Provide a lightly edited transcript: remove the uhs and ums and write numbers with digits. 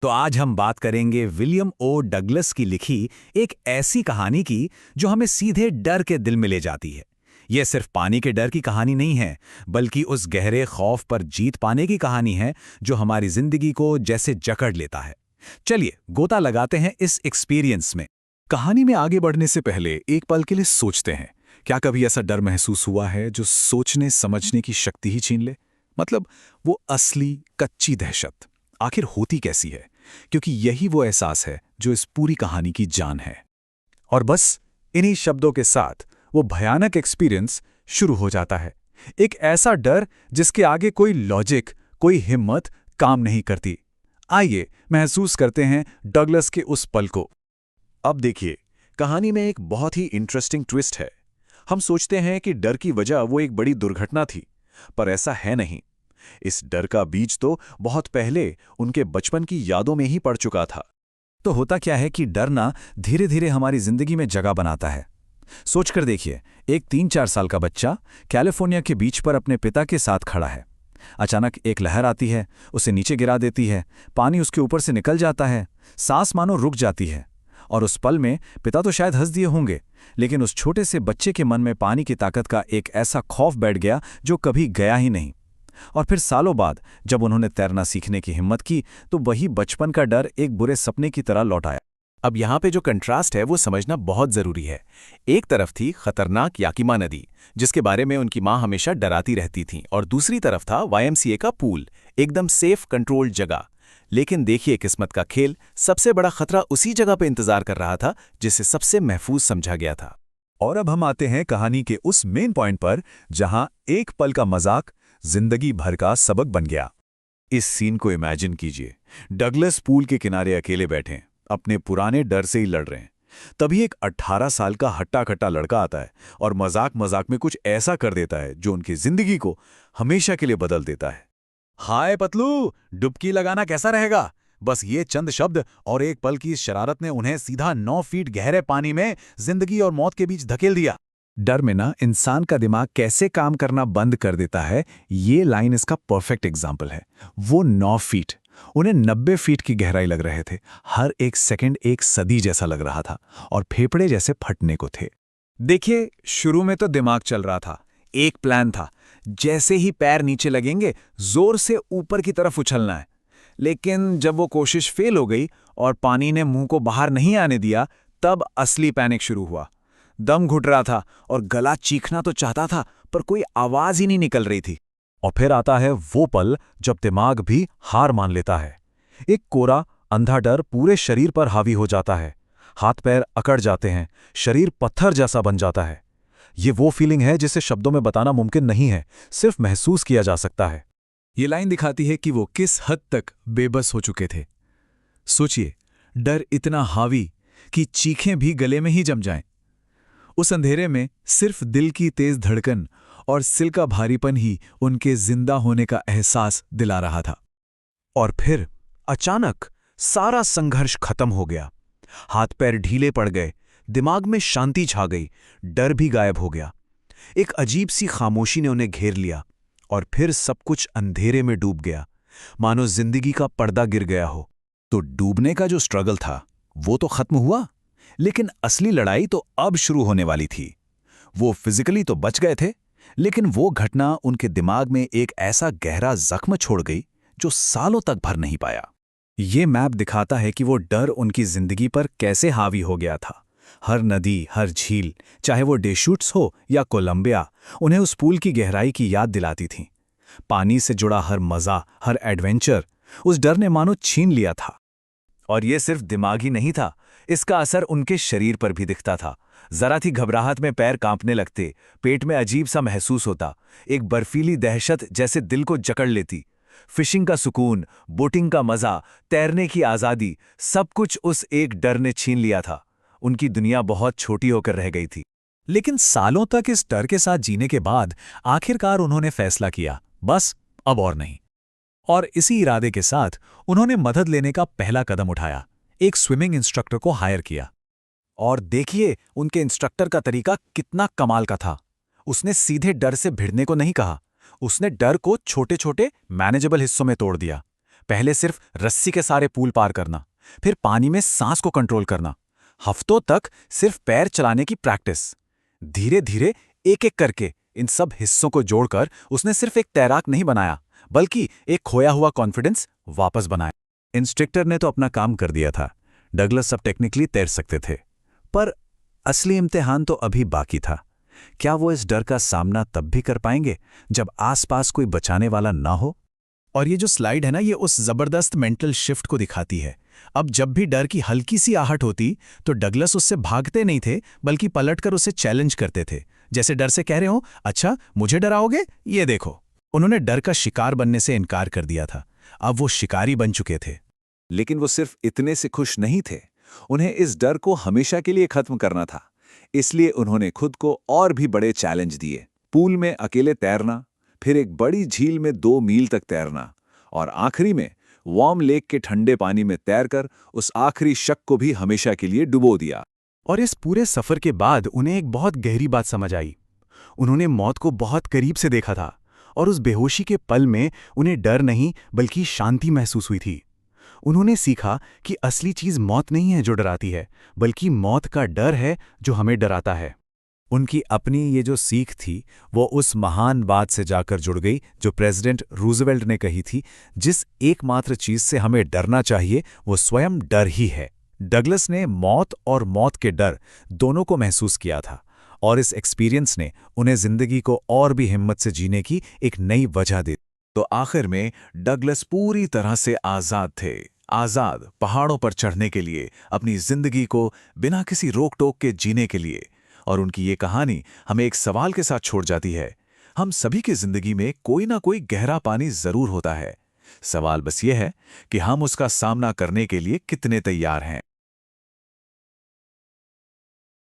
तो आज हम बात करेंगे विलियम ओ डगलस की लिखी एक ऐसी कहानी की जो हमें सीधे डर के दिल में ले जाती है। यह सिर्फ पानी के डर की कहानी नहीं है, बल्कि उस गहरे खौफ पर जीत पाने की कहानी है जो हमारी जिंदगी को जैसे जकड़ लेता है। चलिए गोता लगाते हैं इस एक्सपीरियंस में। कहानी में आगे बढ़ने से पहले एक पल के लिए सोचते हैं, क्या कभी ऐसा डर महसूस हुआ है जो सोचने समझने की शक्ति ही छीन ले? मतलब वो असली कच्ची दहशत आखिर होती कैसी है? क्योंकि यही वो एहसास है जो इस पूरी कहानी की जान है। और बस इन्हीं शब्दों के साथ वो भयानक एक्सपीरियंस शुरू हो जाता है। एक ऐसा डर जिसके आगे कोई लॉजिक, कोई हिम्मत काम नहीं करती। आइए महसूस करते हैं डगलस के उस पल को। अब देखिए, कहानी में एक बहुत ही इंटरेस्टिंग ट्विस्ट है। हम सोचते हैं कि डर की वजह वो एक बड़ी दुर्घटना थी, पर ऐसा है नहीं। इस डर का बीज तो बहुत पहले उनके बचपन की यादों में ही पड़ चुका था। तो होता क्या है कि डर ना धीरे धीरे हमारी जिंदगी में जगह बनाता है। सोचकर देखिए, एक 3-4 साल का बच्चा कैलिफोर्निया के बीच पर अपने पिता के साथ खड़ा है। अचानक एक लहर आती है, उसे नीचे गिरा देती है, पानी उसके ऊपर से निकल जाता है, सांस मानो रुक जाती है। और उस पल में पिता तो शायद हंस दिए होंगे, लेकिन उस छोटे से बच्चे के मन में पानी की ताकत का एक ऐसा खौफ बैठ गया जो कभी गया ही नहीं। और फिर सालों बाद जब उन्होंने तैरना सीखने की हिम्मत की, तो वही बचपन का डर एक बुरे सपने की तरह लौट आया। अब यहाँ पे जो कंट्रास्ट है वो समझना बहुत जरूरी है। एक तरफ थी खतरनाक याकिमा नदी, जिसके बारे में उनकी माँ हमेशा डराती रहती थी, और दूसरी तरफ था YMCA का पूल, एकदम सेफ कंट्रोल्ड जगह। लेकिन देखिए किस्मत का खेल, सबसे बड़ा खतरा उसी जगह पे इंतजार कर रहा था जिसे सबसे महफूज समझा गया था। और अब हम आते हैं कहानी के उस मेन पॉइंट पर जहां एक पल का मजाक जिंदगी भर का सबक बन गया। इस सीन को इमेजिन कीजिए। डगलस पूल के किनारे अकेले बैठे हैं, अपने पुराने डर से ही लड़ रहे हैं। तभी एक 18 साल का हट्टा-कट्टा लड़का आता है और मजाक मजाक में कुछ ऐसा कर देता है जो उनकी जिंदगी को हमेशा के लिए बदल देता है। हाय पतलू, डुबकी लगाना कैसा रहेगा? बस ये चंद शब्द और एक पल की इस शरारत ने उन्हें सीधा 9 फीट गहरे पानी में जिंदगी और मौत के बीच धकेल दिया। डर में ना इंसान का दिमाग कैसे काम करना बंद कर देता है, ये लाइन इसका परफेक्ट एग्जाम्पल है। वो 9 फीट, उन्हें 90 फीट की गहराई लग रहे थे। हर एक सेकंड एक सदी जैसा लग रहा था और फेफड़े जैसे फटने को थे। देखिए, शुरू में तो दिमाग चल रहा था, एक प्लान था, जैसे ही पैर नीचे लगेंगे जोर से ऊपर की तरफ उछलना है। लेकिन जब वो कोशिश फेल हो गई और पानी ने मुंह को बाहर नहीं आने दिया, तब असली पैनिक शुरू हुआ। दम घुट रहा था और गला चीखना तो चाहता था, पर कोई आवाज ही नहीं निकल रही थी। और फिर आता है वो पल जब दिमाग भी हार मान लेता है। एक कोरा अंधा डर पूरे शरीर पर हावी हो जाता है। हाथ पैर अकड़ जाते हैं, शरीर पत्थर जैसा बन जाता है। ये वो फीलिंग है जिसे शब्दों में बताना मुमकिन नहीं है, सिर्फ महसूस किया जा सकता है। ये लाइन दिखाती है कि वो किस हद तक बेबस हो चुके थे। सोचिए, डर इतना हावी कि चीखें भी गले में ही जम जाएं। उस अंधेरे में सिर्फ दिल की तेज धड़कन और सिल का भारीपन ही उनके जिंदा होने का एहसास दिला रहा था। और फिर अचानक सारा संघर्ष खत्म हो गया। हाथ पैर ढीले पड़ गए, दिमाग में शांति छा गई, डर भी गायब हो गया। एक अजीब सी खामोशी ने उन्हें घेर लिया और फिर सब कुछ अंधेरे में डूब गया, मानो जिंदगी का पर्दा गिर गया हो। तो डूबने का जो स्ट्रगल था वो तो खत्म हुआ, लेकिन असली लड़ाई तो अब शुरू होने वाली थी। वो फिजिकली तो बच गए थे, लेकिन वो घटना उनके दिमाग में एक ऐसा गहरा जख्म छोड़ गई जो सालों तक भर नहीं पाया। ये मैप दिखाता है कि वो डर उनकी जिंदगी पर कैसे हावी हो गया था। हर नदी, हर झील, चाहे वो डेशूट्स हो या कोलंबिया, उन्हें उस पूल की गहराई की याद दिलाती थी। पानी से जुड़ा हर मजा, हर एडवेंचर, उस डर ने मानो छीन लिया था। और ये सिर्फ दिमाग ही नहीं था, इसका असर उनके शरीर पर भी दिखता था। जरा थी घबराहट में पैर कांपने लगते, पेट में अजीब सा महसूस होता, एक बर्फीली दहशत जैसे दिल को जकड़ लेती। फिशिंग का सुकून, बोटिंग का मजा, तैरने की आजादी, सब कुछ उस एक डर ने छीन लिया था। उनकी दुनिया बहुत छोटी होकर रह गई थी। लेकिन सालों तक इस डर के साथ जीने के बाद आखिरकार उन्होंने फैसला किया, बस अब और नहीं। और इसी इरादे के साथ उन्होंने मदद लेने का पहला कदम उठाया, एक स्विमिंग इंस्ट्रक्टर को हायर किया। और देखिए उनके इंस्ट्रक्टर का तरीका कितना कमाल का था। उसने सीधे डर से भिड़ने को नहीं कहा, उसने डर को छोटे छोटे मैनेजेबल हिस्सों में तोड़ दिया। पहले सिर्फ रस्सी के सारे पूल पार करना, फिर पानी में सांस को कंट्रोल करना, हफ्तों तक सिर्फ पैर चलाने की प्रैक्टिस। धीरे धीरे एक एक करके इन सब हिस्सों को जोड़कर उसने सिर्फ एक तैराक नहीं बनाया, बल्कि एक खोया हुआ कॉन्फिडेंस वापस बनाया। इंस्ट्रक्टर ने तो अपना काम कर दिया था, डगलस अब टेक्निकली तैर सकते थे, पर असली इम्तिहान तो अभी बाकी था। क्या वो इस डर का सामना तब भी कर पाएंगे जब आसपास कोई बचाने वाला ना हो? और ये जो स्लाइड है ना, ये उस जबरदस्त मेंटल शिफ्ट को दिखाती है। अब जब भी डर की हल्की सी आहट होती तो डगलस उससे भागते नहीं थे, बल्कि पलटकर उसे चैलेंज करते थे, जैसे डर से कह रहे हो, अच्छा मुझे डराओगे, ये देखो। उन्होंने डर का शिकार बनने से इनकार कर दिया था। अब वो शिकारी बन चुके थे। लेकिन वो सिर्फ इतने से खुश नहीं थे, उन्हें इस डर को हमेशा के लिए खत्म करना था। इसलिए उन्होंने खुद को और भी बड़े चैलेंज दिए। पूल में अकेले तैरना, फिर एक बड़ी झील में 2 मील तक तैरना, और आखिरी में वार्म लेक के ठंडे पानी में तैरकर उस आखिरी शक को भी हमेशा के लिए डुबो दिया। और इस पूरे सफर के बाद उन्हें एक बहुत गहरी बात समझ आई। उन्होंने मौत को बहुत करीब से देखा था, और उस बेहोशी के पल में उन्हें डर नहीं बल्कि शांति महसूस हुई थी। उन्होंने सीखा कि असली चीज मौत नहीं है जो डराती है, बल्कि मौत का डर है जो हमें डराता है। उनकी अपनी ये जो सीख थी वो उस महान बात से जाकर जुड़ गई जो प्रेसिडेंट रूजवेल्ट ने कही थी, जिस एकमात्र चीज से हमें डरना चाहिए वो स्वयं डर ही है। डगलस ने मौत और मौत के डर दोनों को महसूस किया था, और इस एक्सपीरियंस ने उन्हें जिंदगी को और भी हिम्मत से जीने की एक नई वजह दी। तो आखिर में डगलस पूरी तरह से आजाद थे, आजाद पहाड़ों पर चढ़ने के लिए, अपनी जिंदगी को बिना किसी रोक टोक के जीने के लिए। और उनकी ये कहानी हमें एक सवाल के साथ छोड़ जाती है। हम सभी की जिंदगी में कोई ना कोई गहरा पानी जरूर होता है। सवाल बस ये है कि हम उसका सामना करने के लिए कितने तैयार हैं।